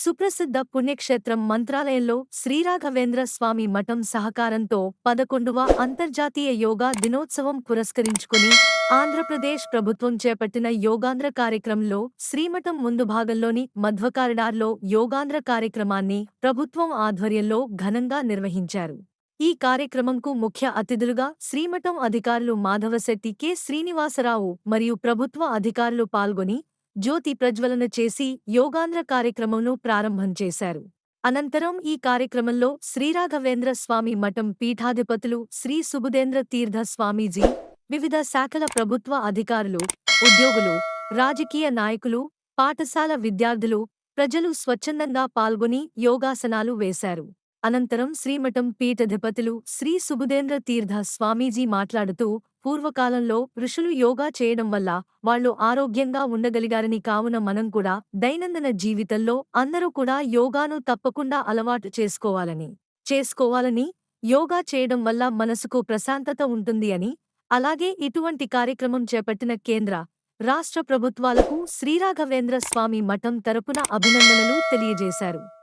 సుప్రసిద్ధ పుణ్యక్షేత్రం మంత్రాలయంలో శ్రీరాఘవేంద్ర స్వామి మఠం సహకారంతో 11వ అంతర్జాతీయ యోగా దినోత్సవం పురస్కరించుకుని ఆంధ్రప్రదేశ్ ప్రభుత్వం చేపట్టిన యోగాంధ్ర కార్యక్రమంలో శ్రీమఠం ముందు భాగంలోని మధ్వకారిడార్లో యోగాంధ్ర కార్యక్రమాన్ని ప్రభుత్వం ఆధ్వర్యంలో ఘనంగా నిర్వహించారు. ఈ కార్యక్రమంకు ముఖ్య అతిథులుగా శ్రీమఠం అధికారులు మాధవశెట్టి కె. శ్రీనివాసరావు మరియు ప్రభుత్వ అధికారులు పాల్గొని జ్యోతి ప్రజ్వలన చేసి యోగాంధ్ర కార్యక్రమంను ప్రారంభం చేశారు. అనంతరం ఈ కార్యక్రమంలో శ్రీరాఘవేంద్ర స్వామి మఠం పీఠాధిపతులు శ్రీ సుబుధేంద్ర తీర్థ స్వామీజీ, వివిధ శాఖల ప్రభుత్వ అధికారులు, ఉద్యోగులు, రాజకీయ నాయకులు, పాఠశాల విద్యార్థులు, ప్రజలు స్వచ్ఛందంగా పాల్గొని యోగాసనాలు వేశారు. అనంతరం శ్రీమఠం పీఠాధిపతులు శ్రీ సుబుధేంద్ర తీర్థ స్వామీజీ మాట్లాడుతూ, పూర్వకాలంలో ఋషులు యోగా చేయడం వల్ల వాళ్ళు ఆరోగ్యంగా ఉండగలిగారని, కావున మనం కూడా దైనందిన జీవితంలో అందరూ కూడా యోగాను తప్పకుండా అలవాటు చేసుకోవాలని, యోగా చేయడం వల్ల మనసుకు ప్రశాంతత ఉంటుంది అని, అలాగే ఇటువంటి కార్యక్రమం చేపట్టిన కేంద్ర, రాష్ట్ర ప్రభుత్వాలకు శ్రీరాఘవేంద్ర స్వామి మఠం తరపున అభినందనలు తెలియజేశారు.